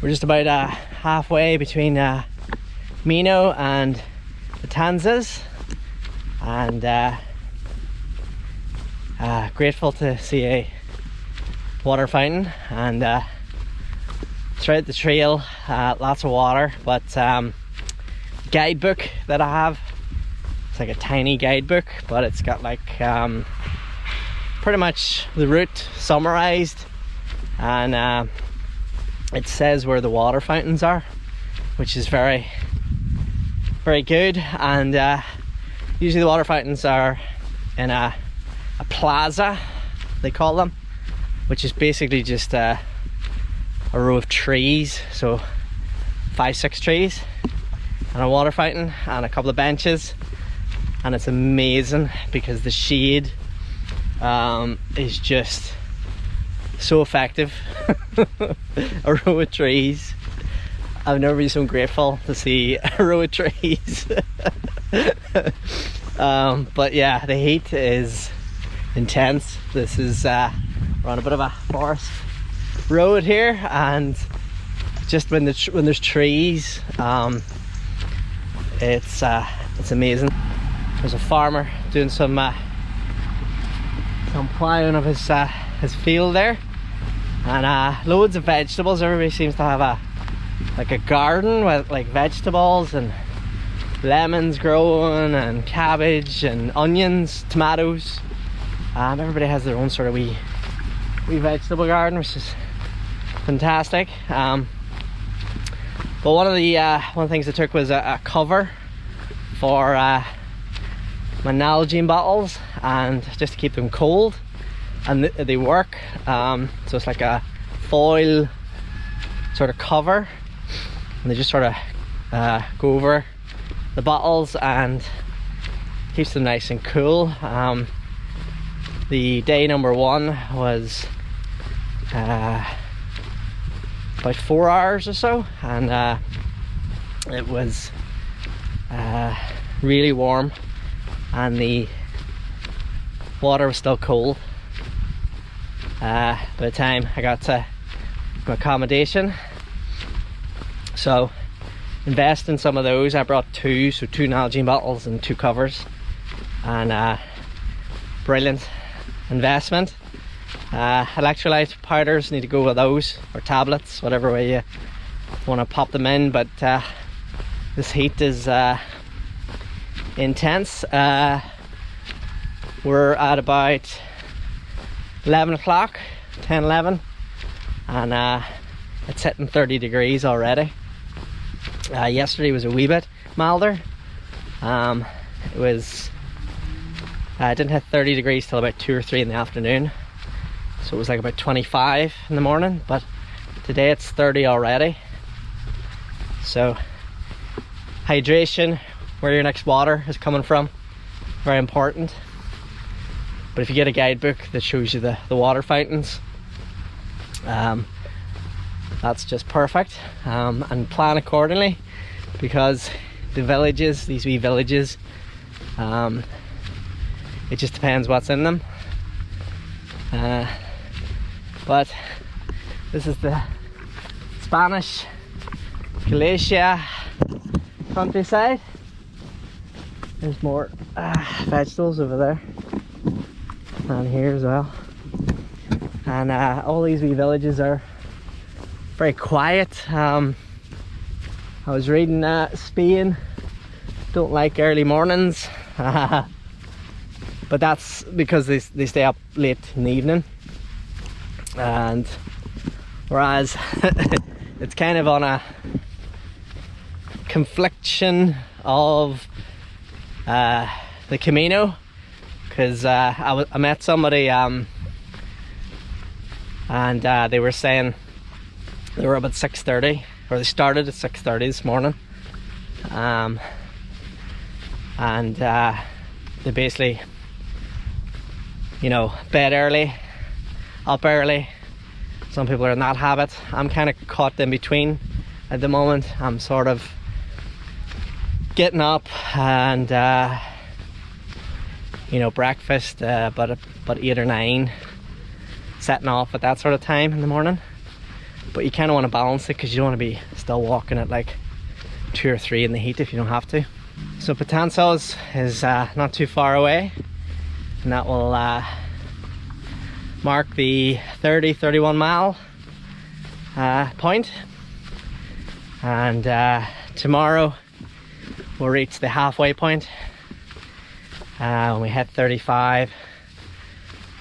We're just about halfway between Mino and Betanzos, and grateful to see a water fountain, and throughout the trail lots of water. But guidebook that I have, it's like a tiny guidebook, but it's got like pretty much the route summarized, and it says where the water fountains are, which is very good. And usually the water fountains are in a plaza, they call them, which is basically just a row of trees, so 5-6 trees, and a water fountain and a couple of benches. And it's amazing because the shade is just so effective. A row of trees. I've never been so grateful to see a row of trees. But yeah, the heat is intense. This is we're on a bit of a forest road here, and just when there's trees, it's amazing. There's a farmer doing some ploughing of his field there, and loads of vegetables. Everybody seems to have a garden with like vegetables and lemons growing and cabbage and onions, tomatoes. Everybody has their own sort of wee vegetable garden, which is fantastic. But one of the things I took was a cover for my Nalgene bottles, and just to keep them cold, and they work. So it's like a foil sort of cover, and they just sort of go over the bottles and keeps them nice and cool. The day number 1 was about 4 hours or so, and it was really warm, and the water was still cold. By the time I got to my accommodation, so invest in some of those. I brought 2 Nalgene bottles and 2 covers, and brilliant investment. Electrolyte powders need to go with those, or tablets, whatever way you want to pop them in. But this heat is intense. We're at about 11 o'clock, 10-11, and it's hitting 30 degrees already. Yesterday was a wee bit milder. It was it didn't hit 30 degrees till about 2 or 3 in the afternoon, so it was like about 25 in the morning, but today it's 30 already. So hydration, where your next water is coming from, very important. But if you get a guidebook that shows you the water fountains, that's just perfect. And plan accordingly, because the villages, these wee villages, it just depends what's in them. But this is the Spanish Galicia countryside. There's more vegetables over there, and here as well. And all these wee villages are very quiet. I was reading Spain don't like early mornings, but that's because they stay up late in the evening, and whereas it's kind of on a confliction of the Camino, because I met somebody and they were saying they were about 6:30, or they started at 6:30 this morning, and they basically, you know, bed early, up early. Some people are in that habit. I'm kind of caught in between at the moment. I'm sort of getting up and you know, breakfast about 8 or 9, setting off at that sort of time in the morning. but you kind of want to balance it because you don't want to be still walking at like 2 or 3 in the heat if you don't have to. So Betanzos is not too far away, and that will mark the 30-31 mile point. And tomorrow we'll reach the halfway point when we hit 35,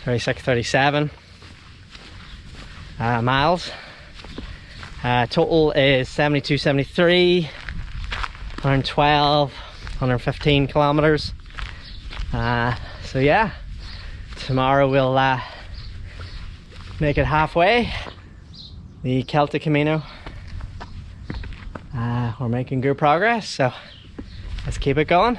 36, 37 miles. Total is 72, 73, 112, 115 kilometers. So yeah, tomorrow we'll make it halfway. The Celtic Camino. We're making good progress, so let's keep it going.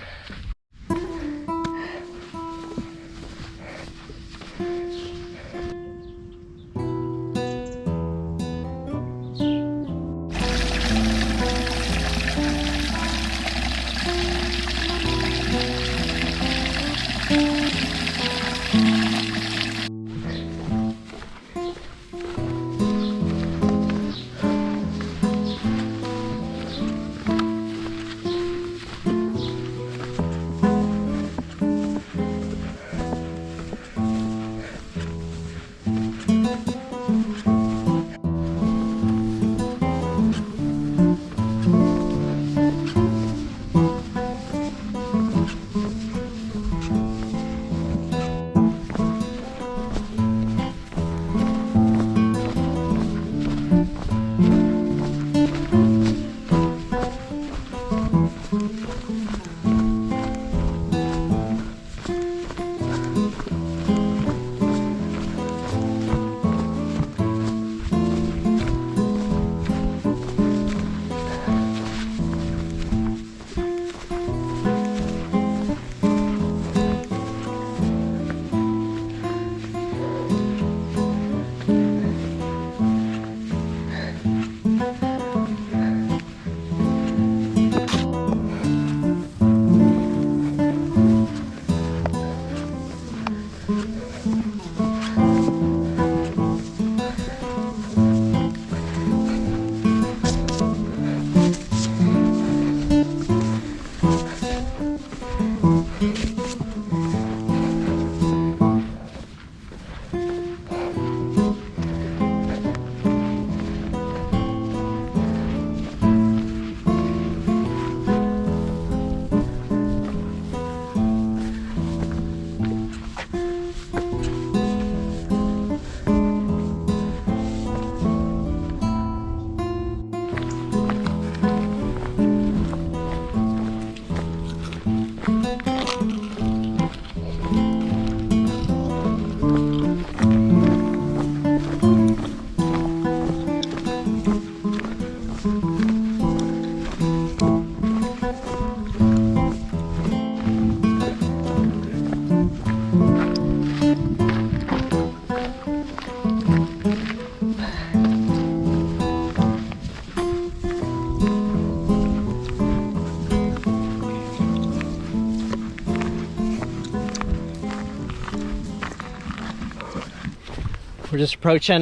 We're just approaching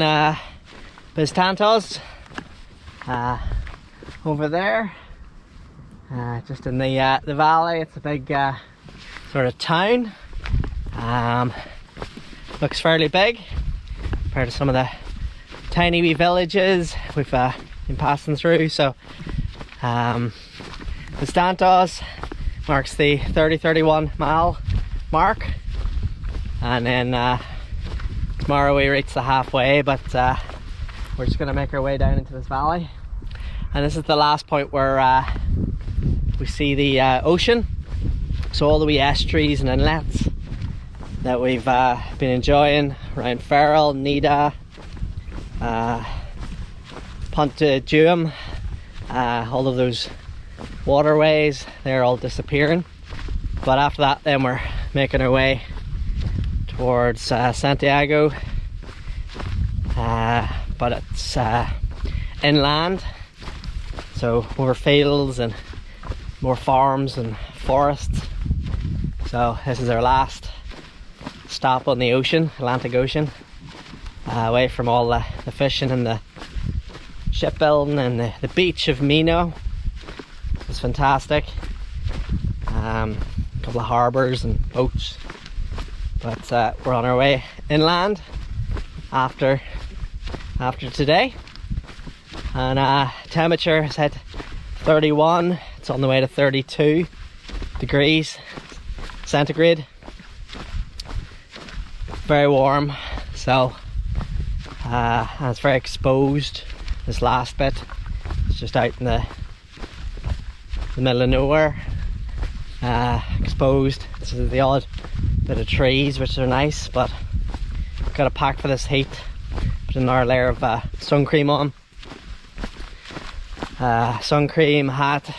Betanzos over there, just in the valley. It's a big sort of town. Looks fairly big compared to some of the tiny wee villages we've been passing through. So Betanzos marks the 30-31 mile mark, and then tomorrow we reach the halfway, but we're just going to make our way down into this valley. And this is the last point where we see the ocean. So all the wee estuaries and inlets that we've been enjoying around Ferrol, Nida, Ponte Duum, all of those waterways, they're all disappearing. But after that, then we're making our way towards Santiago, but it's inland, so over fields and more farms and forests. So this is our last stop on the ocean, Atlantic Ocean, away from all the fishing and the shipbuilding, and the beach of Mino is fantastic. A couple of harbours and boats, but we're on our way inland after today, and temperature is at 31. It's on the way to 32 degrees centigrade. Very warm, so and it's very exposed. This last bit, it's just out in the middle of nowhere, exposed. This is the odd bit of trees, which are nice, but got to pack for this heat. Put another layer of sun cream on. Sun cream, hat,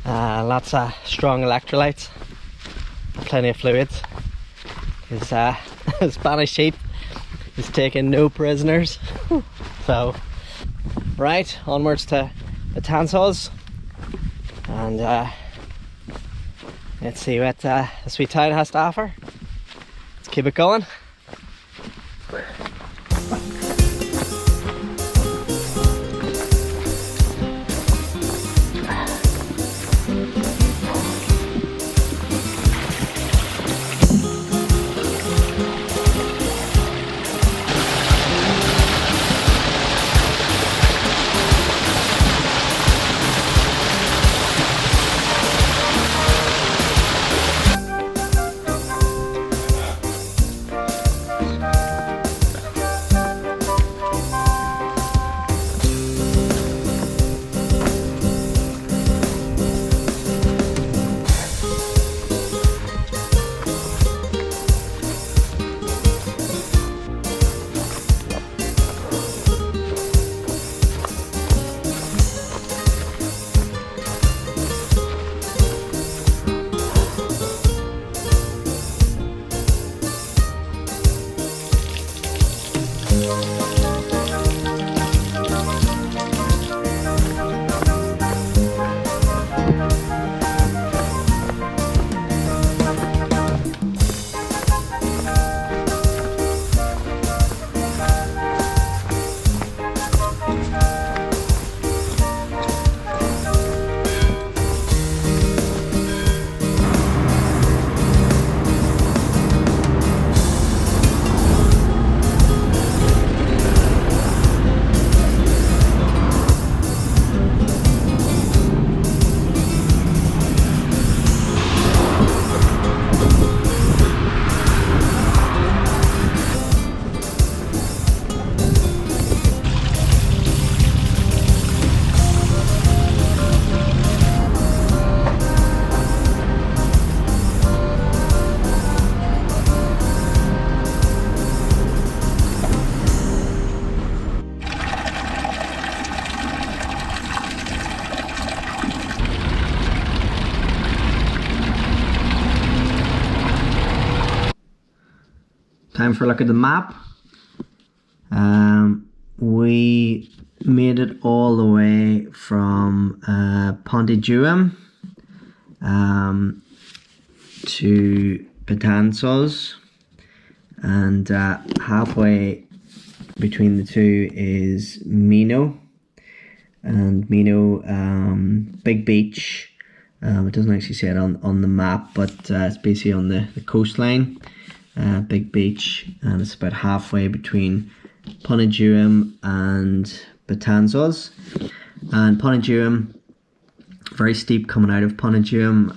lots of strong electrolytes, plenty of fluids. Because Spanish sheep is taking no prisoners. So, right, onwards to Betanzos, and let's see what the sweet town has to offer. Let's keep it going. Time for a look at the map. We made it all the way from Pontejuam to Betanzos, and halfway between the two is Mino. And Mino, big beach. It doesn't actually say it on the map, but it's basically on the coastline. Big beach, and it's about halfway between Pontejuam and Betanzos. And Pontejuam, very steep coming out of Pontejuam,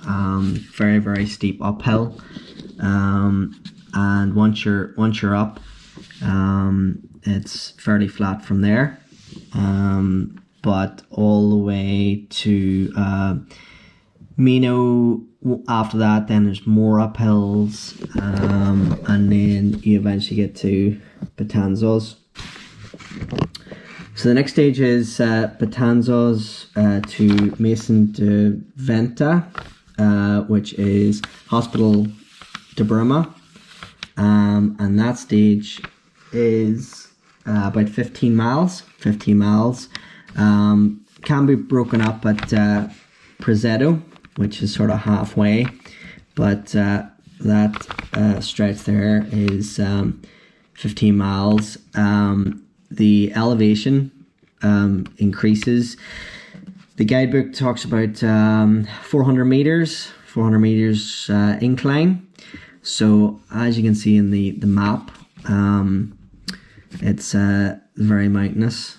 very, very steep uphill, and once you're up, it's fairly flat from there, but all the way to Mino. After that, then there's more uphills, and then you eventually get to Betanzos. So the next stage is Betanzos to Mason de Venta, which is Hospital de Bruma, and that stage is about 15 miles. Can be broken up at Presedo, which is sort of halfway, but that stretch there is 15 miles. The elevation increases. The guidebook talks about 400 meters incline. So as you can see in the map, it's very mountainous,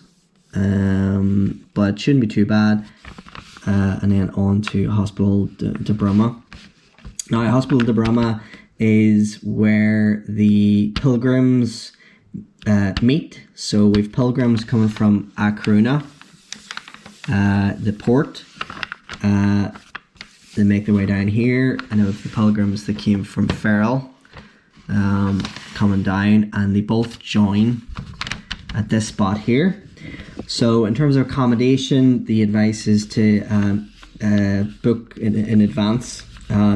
but shouldn't be too bad. And then on to Hospital de Bruma. Now, Hospital de Bruma is where the pilgrims meet. So we've pilgrims coming from A Coruña, the port. They make their way down here. I know the pilgrims that came from Ferrol coming down, and they both join at this spot here. So in terms of accommodation, the advice is to book in advance,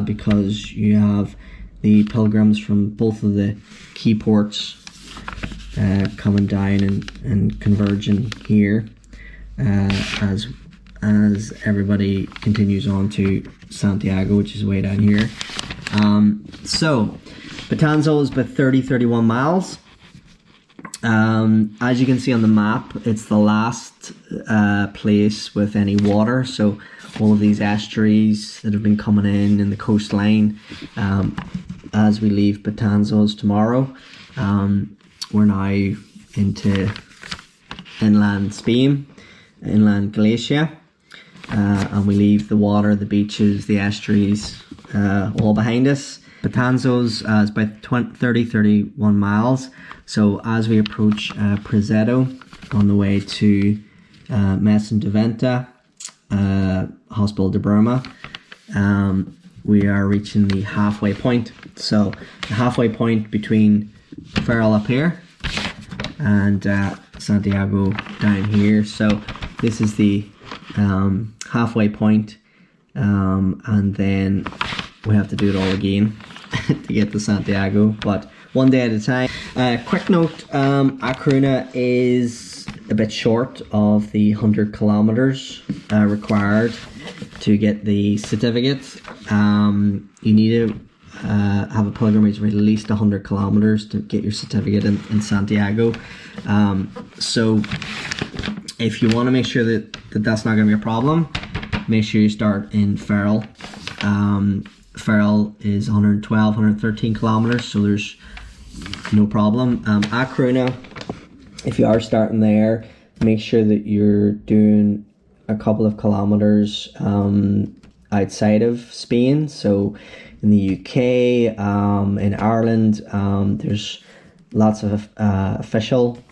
because you have the pilgrims from both of the key ports coming down and converging here as everybody continues on to Santiago, which is way down here. So Betanzos is about 31 miles. As you can see on the map, it's the last place with any water. So all of these estuaries that have been coming in the coastline, as we leave Betanzos tomorrow, we're now into inland Spain, inland Galicia, and we leave the water, the beaches, the estuaries all behind us. Betanzos is about 31 miles. So as we approach Presedo on the way to Mesa de Venta, Hospital de Bruma, we are reaching the halfway point. So the halfway point between Ferrol up here and Santiago down here. So this is the halfway point, and then we have to do it all again to get to Santiago, but one day at a time. Quick note, A Coruña is a bit short of the 100 kilometers required to get the certificate. You need to have a pilgrimage of at least 100 kilometers to get your certificate in Santiago. So if you want to make sure that's not going to be a problem, make sure you start in Ferrol. Ferrol is 112, 113 kilometers, so there's no problem. A Coruña, if you are starting there, make sure that you're doing a couple of kilometers outside of Spain. So in the UK, in Ireland, there's lots of official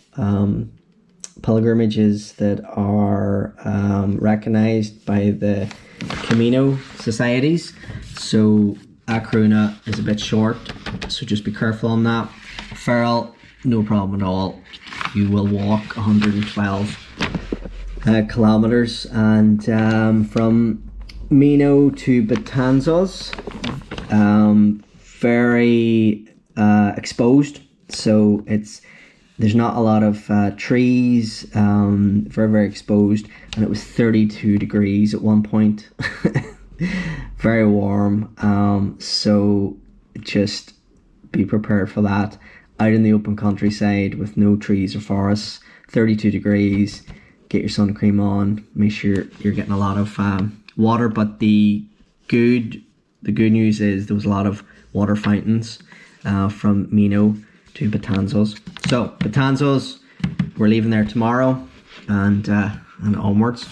pilgrimages that are recognized by the Camino societies. So A Coruña is a bit short, so just be careful on that. Ferrol, no problem at all. You will walk 112 kilometers, and from Mino to Betanzos, very exposed. So there's not a lot of trees, very exposed, and it was 32 degrees at one point. Very warm, so just be prepared for that. Out in the open countryside with no trees or forests, 32 degrees, get your sun cream on, make sure you're getting a lot of water. But the good news is there was a lot of water fountains from Mino to Betanzos. So Betanzos, we're leaving there tomorrow, and onwards.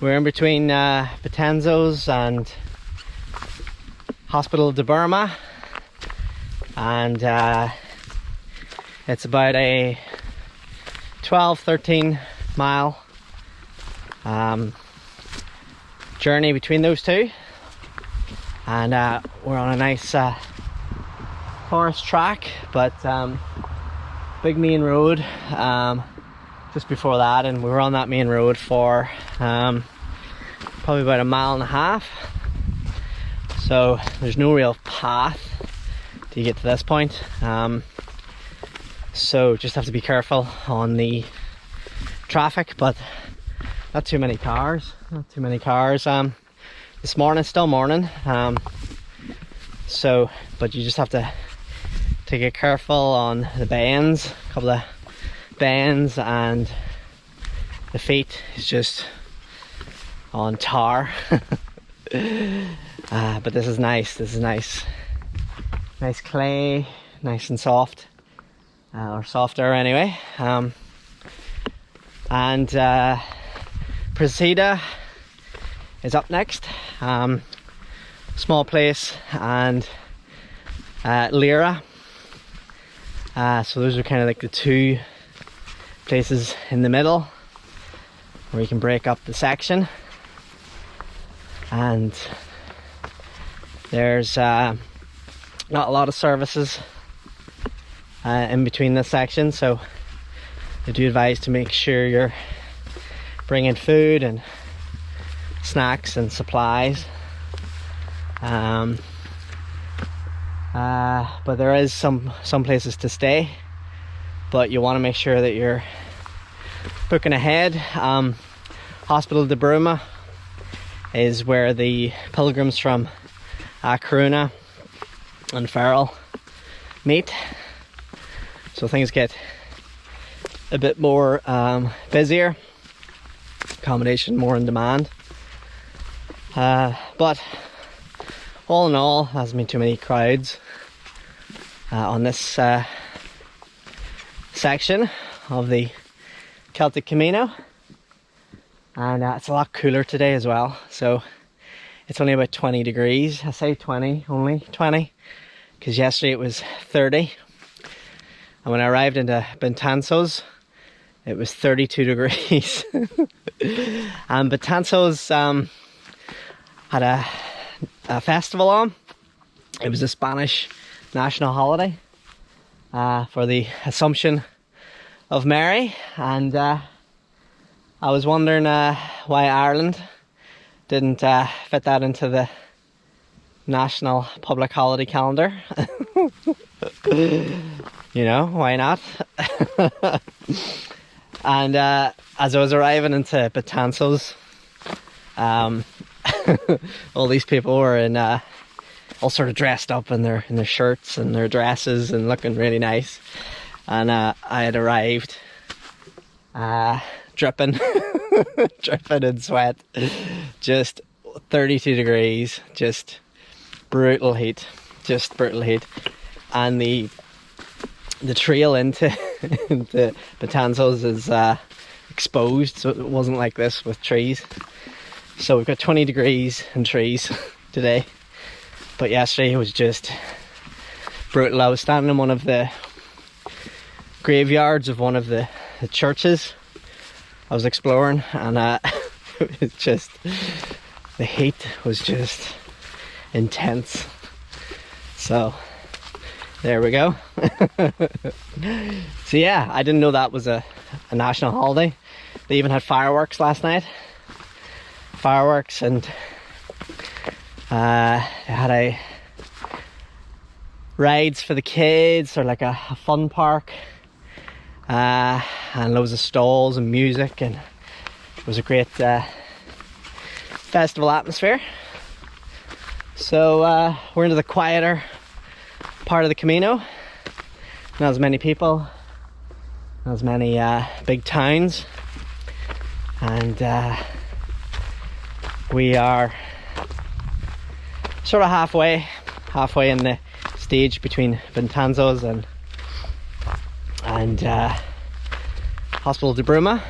We're in between Betanzos and Hospital de Bruma, and it's about a 12-13 mile journey between those two, and we're on a nice forest track, but big main road just before that, and we were on that main road for probably about a mile and a half, so there's no real path to get to this point, so just have to be careful on the traffic, but not too many cars. This morning, still morning, so but you just have to get careful on the bends, a couple of bends, and the feet is just on tar. But this is nice. Nice clay, nice and soft, or softer anyway. And Presedo is up next. Small place, and Leiro. So those are kind of like the two places in the middle where you can break up the section, and there's not a lot of services in between this section, so I do advise to make sure you're bringing food and snacks and supplies, but there is some places to stay, but you want to make sure that you're booking ahead. Hospital de Bruma is where the pilgrims from Corunna and Ferrol meet, so things get a bit more busier, accommodation more in demand, but all in all, hasn't been too many crowds on this section of the Celtic Camino, and it's a lot cooler today as well, so it's only about 20 degrees. I say 20, only 20, because yesterday it was 30, and when I arrived into Betanzos it was 32 degrees. And Betanzos had a festival on. It was a Spanish national holiday for the Assumption of Mary, and I was wondering why Ireland didn't fit that into the national public holiday calendar. You know, why not? And as I was arriving into Betanzos, all these people were in all sort of dressed up in their shirts and their dresses and looking really nice. And I had arrived dripping dripping in sweat, just 32 degrees, just brutal heat, and the trail into into Betanzos is exposed, so it wasn't like this with trees. So we've got 20 degrees and trees today, but yesterday it was just brutal. I was standing in one of the graveyards of one of the churches I was exploring, and it was just, the heat was just intense. So there we go. So yeah, I didn't know that was a national holiday. They even had fireworks last night. Fireworks, and they had rides for the kids, or like a fun park, and loads of stalls and music, and it was a great festival atmosphere. So we're into the quieter part of the Camino. Not as many people, not as many big towns, and we are sort of halfway in the stage between Betanzos and Hospital de Bruma.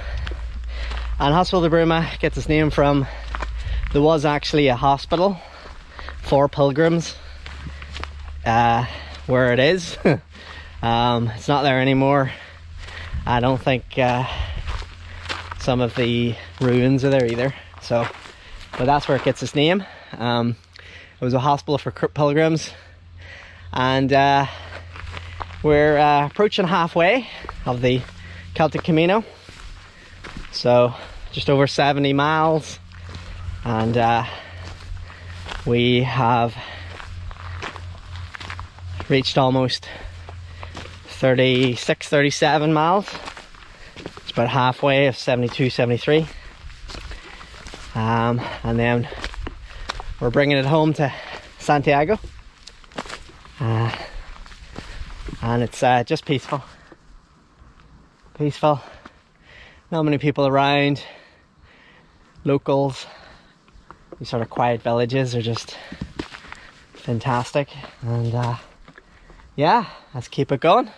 And Hospital de Bruma gets its name from, there was actually a hospital for pilgrims where it is. It's not there anymore. I don't think some of the ruins are there either. So, but that's where it gets its name. It was a hospital for pilgrims, and we're approaching halfway of the Celtic Camino. So just over 70 miles, and we have reached almost 36, 37 miles. It's about halfway of 72, 73. And then we're bringing it home to Santiago. And it's just peaceful. Not many people around. Locals. These sort of quiet villages are just fantastic. And yeah, let's keep it going.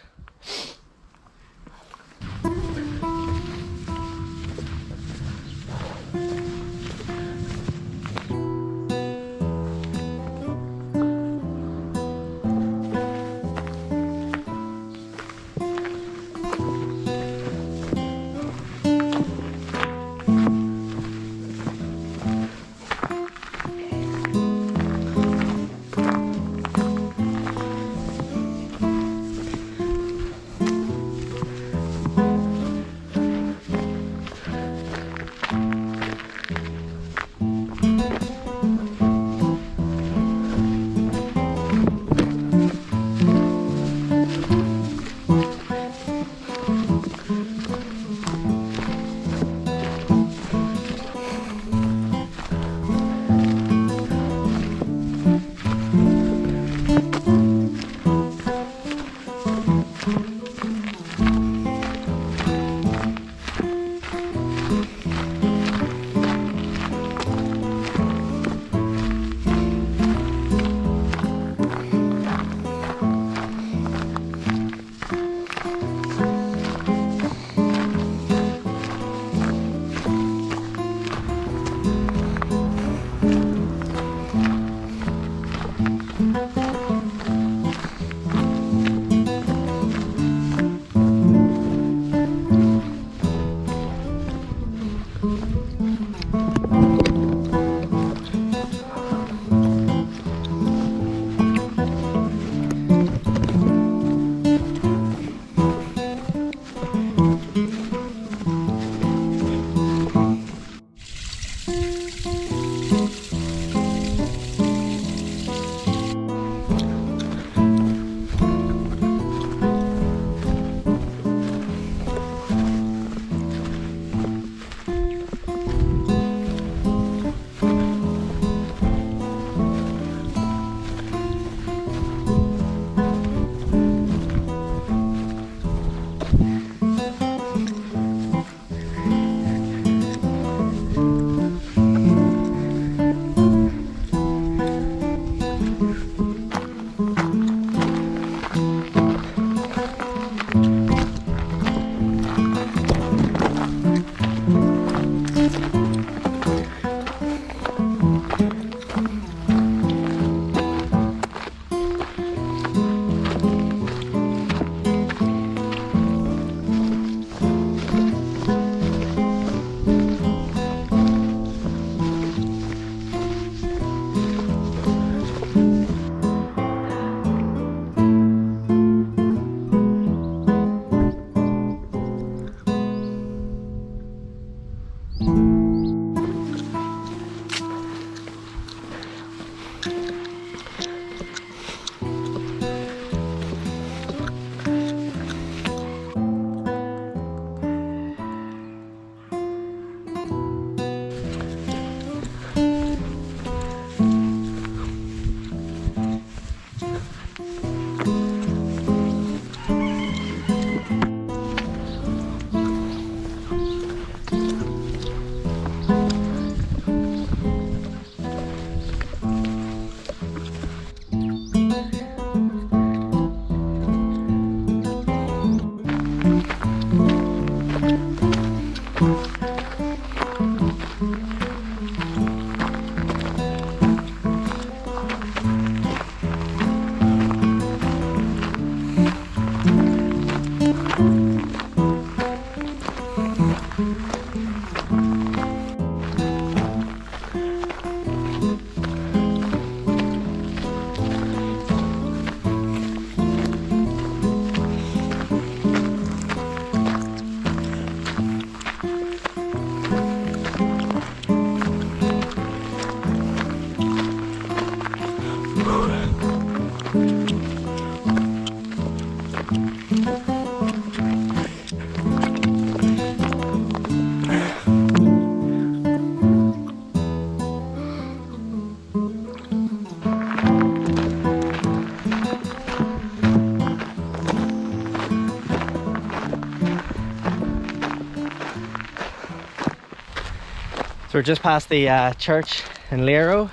we're just past the church in Leiro,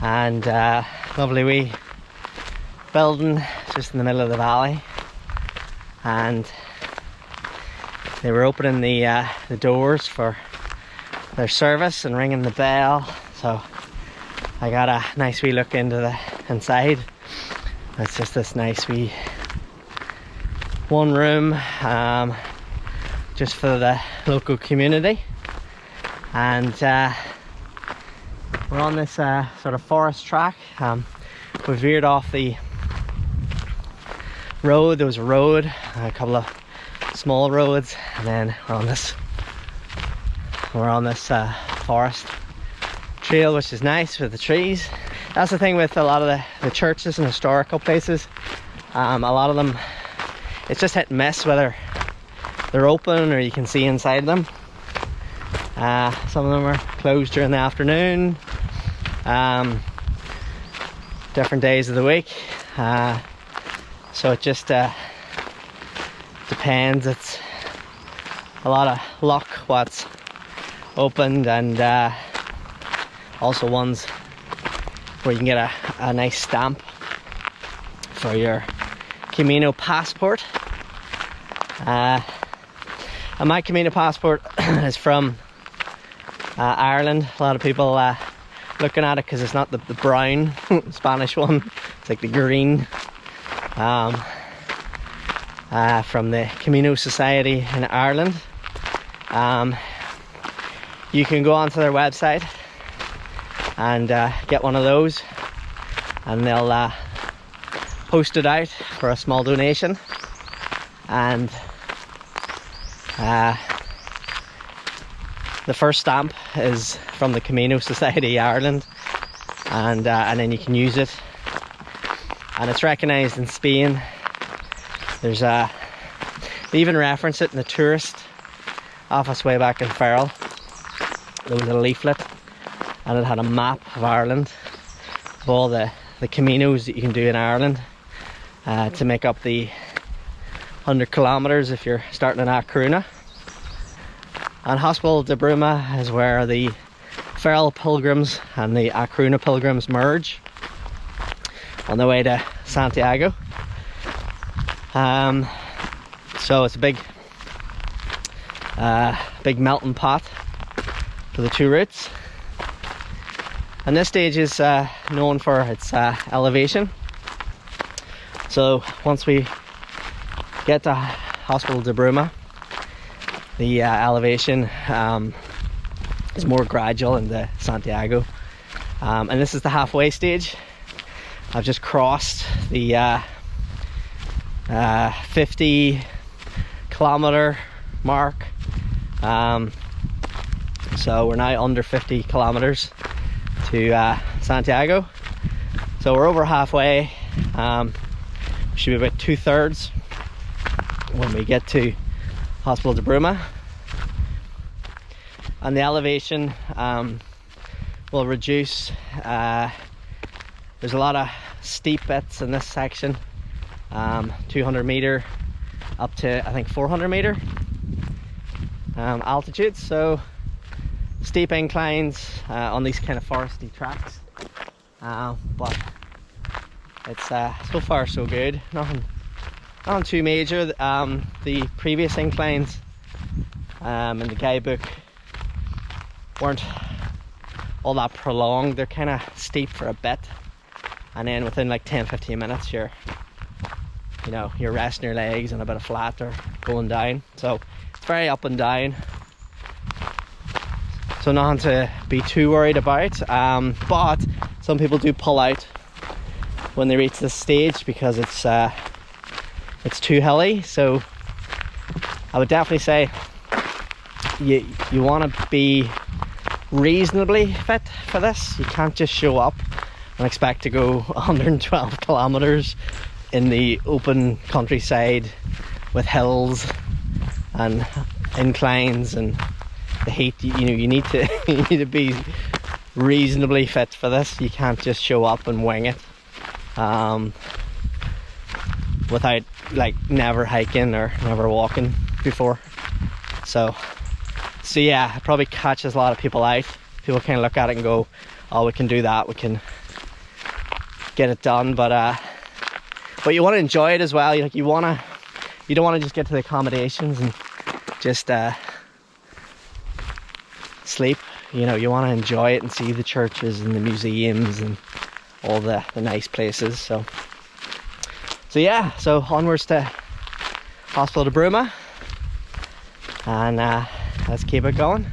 and lovely wee building just in the middle of the valley, and they were opening the doors for their service and ringing the bell, so I got a nice wee look into the inside. It's just this nice wee one room, just for the local community, and we're on this sort of forest track. We veered off the road. There was a road, a couple of small roads, and then we're on this forest trail, which is nice with the trees. That's the thing with a lot of the churches and historical places. A lot of them, it's just hit and miss whether they're open or you can see inside them. Some of them are closed during the afternoon, different days of the week, so it just depends. It's a lot of luck what's opened, and also ones where you can get a nice stamp for your Camino passport. And my Camino passport is from Ireland. A lot of people looking at it because it's not the brown Spanish one, it's like the green, from the Camino Society in Ireland. You can go onto their website and get one of those, and they'll post it out for a small donation. And the first stamp is from the Camino Society Ireland, and then you can use it, and it's recognised in Spain. There's they even reference it in the tourist office way back in Ferrol. There was a leaflet, and it had a map of Ireland, of all the Caminos that you can do in Ireland, to make up the 100 kilometres if you're starting in A Coruña. And Hospital de Bruma is where the Ferrol pilgrims and the A Coruña pilgrims merge on the way to Santiago. So it's a big melting pot for the two routes. And this stage is known for its elevation. So once we get to Hospital de Bruma, the elevation is more gradual into Santiago, and this is the halfway stage. I've just crossed the 50 kilometer mark, so we're now under 50 kilometers to Santiago, so we're over halfway. Should be about 2/3 when we get to Hospital de Bruma, and the elevation will reduce. There's a lot of steep bits in this section, 200 meter up to I think 400 meter altitude, so steep inclines on these kind of foresty tracks, but it's so far so good. Nothing too major. The previous inclines in the guidebook weren't all that prolonged. They're kind of steep for a bit, and then within like 10-15 minutes you're resting your legs and a bit of flat or going down. So it's very up and down, so nothing to be too worried about. But some people do pull out when they reach this stage because it's too hilly. So I would definitely say you want to be reasonably fit for this. You can't just show up and expect to go 112 kilometers in the open countryside with hills and inclines and the heat. You need to be reasonably fit for this. You can't just show up and wing it without like never hiking or never walking before. So So yeah, it probably catches a lot of people out. People kind of look at it and go, oh, we can do that, we can get it done, but you want to enjoy it as well. You don't want to just get to the accommodations and just sleep. You know, you want to enjoy it and see the churches and the museums and all the nice places. So yeah, so onwards to Hospital de Bruma, and let's keep it going.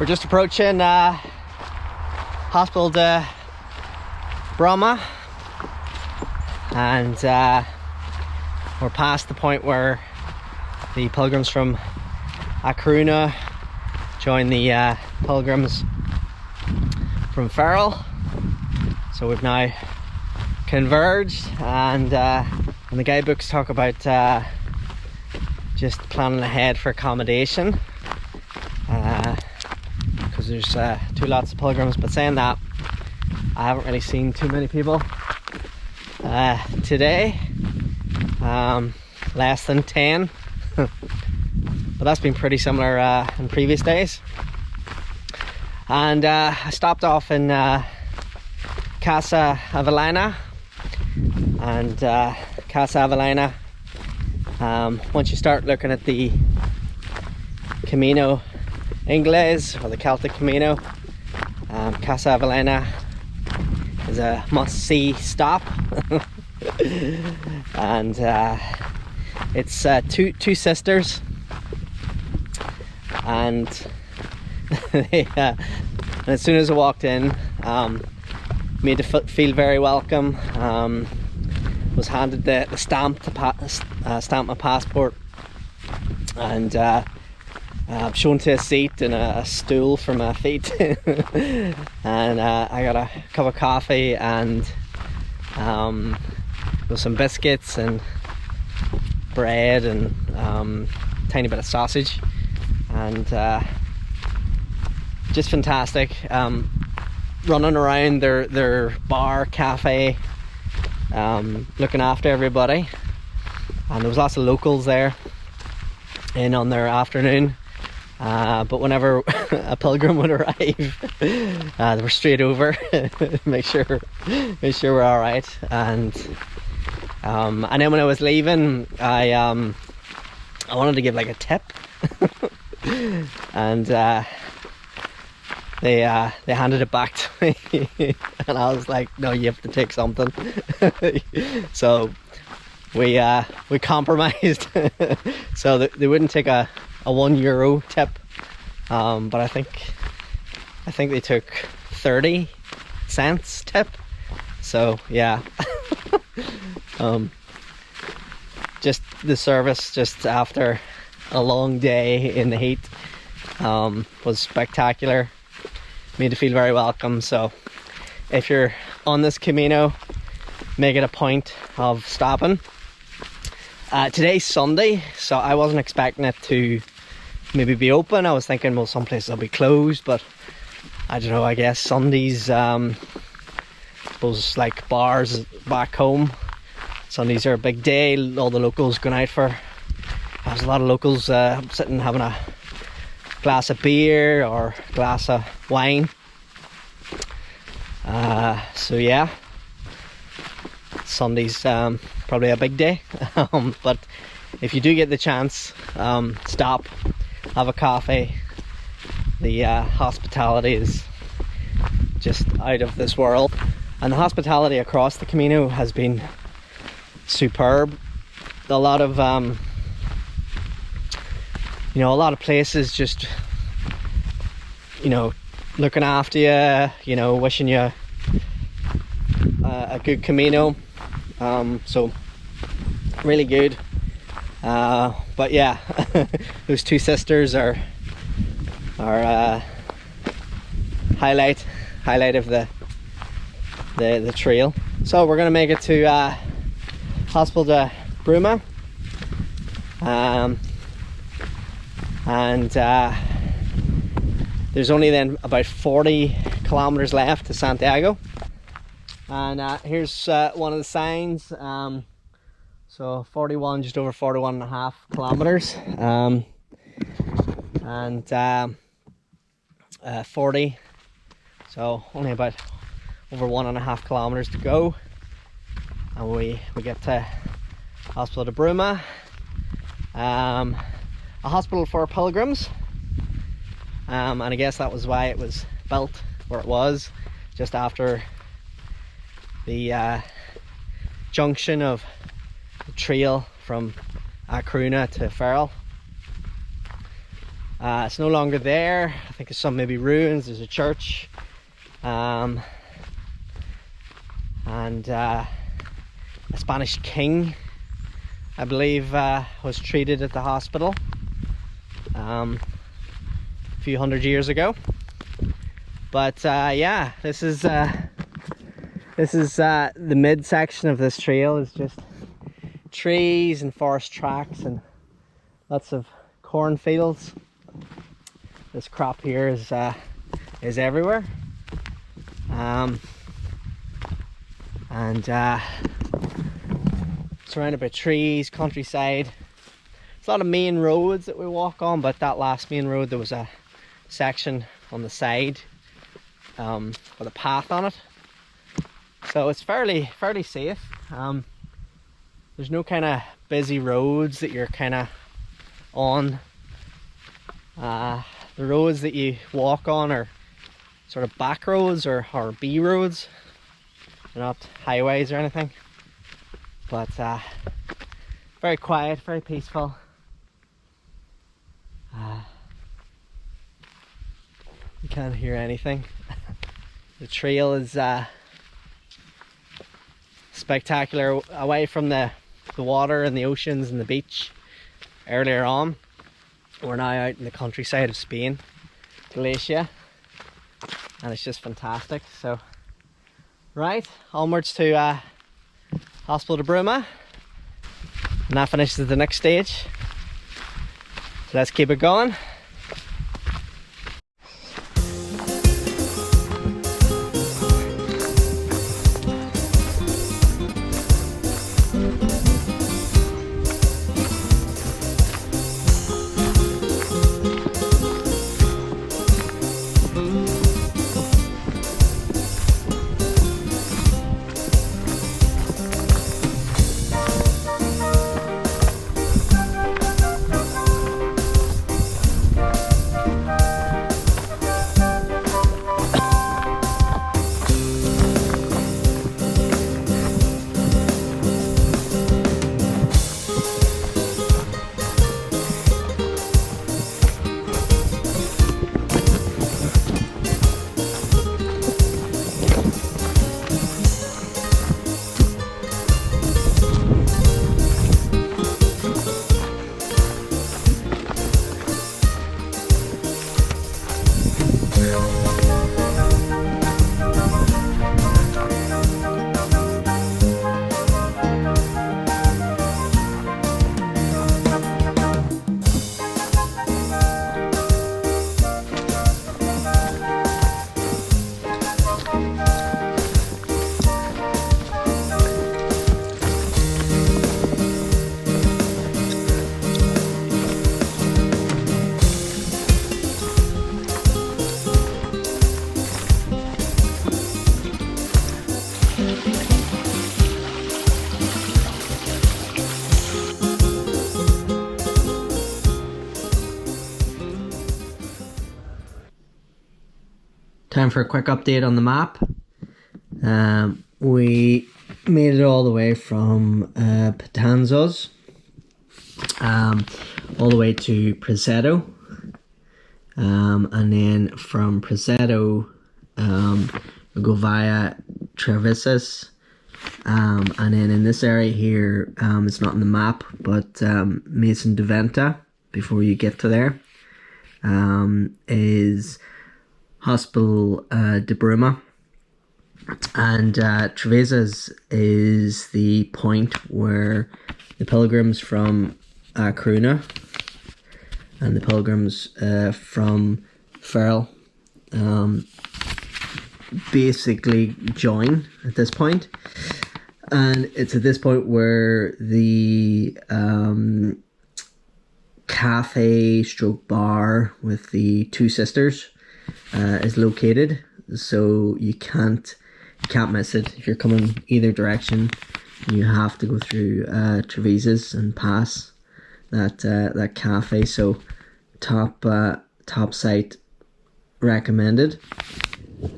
just approaching Hospital de Bruma, and we're past the point where the pilgrims from Acruna join the pilgrims from Ferrol. So we've now converged, and the guidebooks talk about just planning ahead for accommodation, because there's two lots of pilgrims. But saying that, I haven't really seen too many people today, less than 10. But that's been pretty similar in previous days. And I stopped off in Casa Avellana, and Casa Avellana, once you start looking at the Camino Ingles, or the Celtic Camino, Casa Avellana is a must-see stop. And it's two sisters, and and as soon as I walked in, made to feel very welcome. Was handed the stamp to stamp my passport, and shown to a seat and a stool for my feet. And I got a cup of coffee and with some biscuits and bread and tiny bit of sausage, and just fantastic. Running around their bar cafe, looking after everybody, and there was lots of locals there in on their afternoon, but whenever a pilgrim would arrive, they were straight over, make sure we're all right. And then when I was leaving, I wanted to give like a tip, and they handed it back to me, and I was like, no, you have to take something. So we compromised. So they wouldn't take a €1 tip, but I think they took 30 cents tip. So yeah. Just the service just after a long day in the heat was spectacular. Made to feel very welcome. So if you're on this Camino, make it a point of stopping. Today's Sunday, so I wasn't expecting it to maybe be open. I was thinking, well, some places will be closed, but I don't know, I guess Sundays, suppose like bars back home, Sundays are a big day. All the locals going out for, there's a lot of locals sitting having a glass of beer or a glass of wine. So yeah, Sunday's probably a big day. But if you do get the chance, stop, have a coffee. The hospitality is just out of this world, and the hospitality across the Camino has been superb. A lot of a lot of places just looking after you, wishing you a good Camino. So really good. But yeah, those two sisters are highlight of the trail. So we're gonna make it to Hospital de Bruma, and there's only then about 40 kilometers left to Santiago. And here's one of the signs. So 41, just over 41.5 kilometers, and 40, so only about over 1.5 kilometers to go, and we get to Hospital de Bruma, a hospital for pilgrims, and I guess that was why it was built where it was, just after the junction of the trail from Acruna to Ferrol. It's no longer there. I think there's some maybe ruins. There's a church, and a Spanish king, I believe, was treated at the hospital a few hundred years ago. But yeah, this is the midsection of this trail. Is just trees and forest tracks and lots of cornfields. This crop here is everywhere, and surrounded by trees, countryside. There's a lot of main roads that we walk on, but that last main road there was a section on the side with a path on it, so it's fairly safe. There's no kind of busy roads that you're kind of on. The roads that you walk on are sort of back roads or B roads. They're not highways or anything, but very quiet, very peaceful. You can't hear anything. The trail is spectacular, away from the water and the oceans and the beach earlier on. We're now out in the countryside of Spain, Galicia, and it's just fantastic. So, right, onwards to Hospital de Bruma, and that finishes the next stage. So let's keep it going. Time for a quick update on the map. We made it all the way from Betanzos all the way to Presedo, and then from Presedo we go via Travisas, and then in this area here, it's not in the map, but Mason de Venta, before you get to there, is Hospital de Bruma, and Travisas is the point where the pilgrims from Coruna and the pilgrims from Ferrol basically join at this point. And it's at this point where the cafe stroke bar with the two sisters is located, so you can't miss it. If you're coming either direction, you have to go through Trevises and pass that cafe. So top site recommended.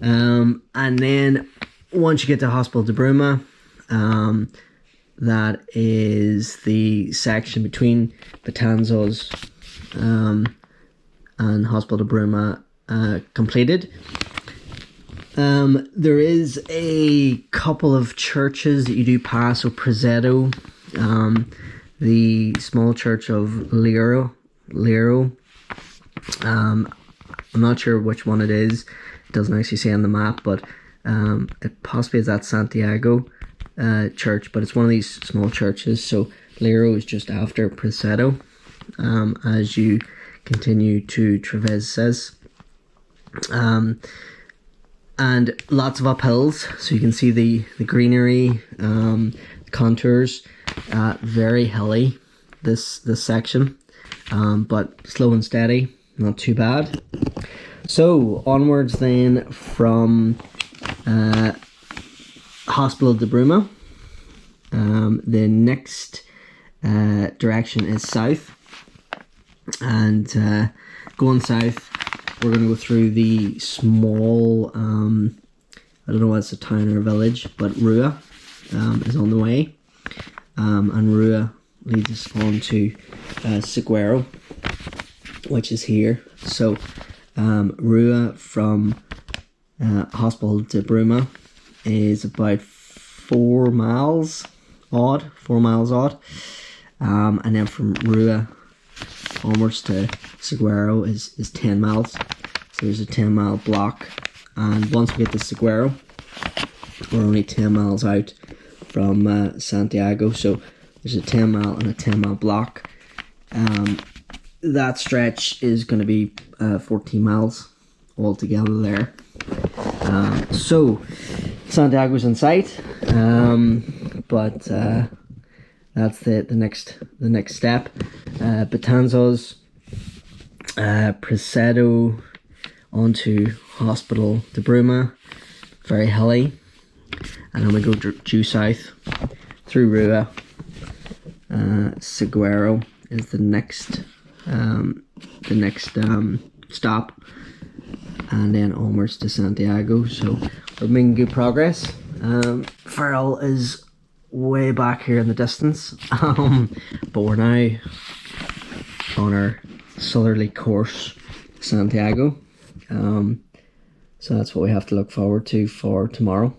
And then once you get to Hospital de Bruma, that is the section between Betanzos and Hospital de Bruma completed. There is a couple of churches that you do pass. So Presedo, the small church of Leiro. I'm not sure which one it is. It doesn't actually say on the map, but it possibly is that Santiago church, but it's one of these small churches. So Leiro is just after Presedo, as you continue to Treveses. And lots of uphills, so you can see the greenery, contours, very hilly, this section, but slow and steady, not too bad. So onwards then from Hospital de Bruma, the next direction is south, and going south, we're going to go through the small, I don't know what's a town or a village, but Rua is on the way, and Rua leads us on to Seguero, which is here. So Rua from Hospital de Bruma is about 4 miles odd, and then from Rua onwards to Seguero is 10 miles. So there's a 10-mile block, and once we get to Seguero, we're only 10 miles out from Santiago. So there's a 10-mile and a 10-mile block. That stretch is going to be 14 miles altogether there. So Santiago's in sight, but that's the next step. Betanzos, Presedo, onto Hospital de Bruma, very hilly, and then we go due south through Rua. Seguero is the next stop, and then onwards to Santiago. So we're making good progress. Farrell is way back here in the distance, but we're now on our southerly course, Santiago. So that's what we have to look forward to for tomorrow.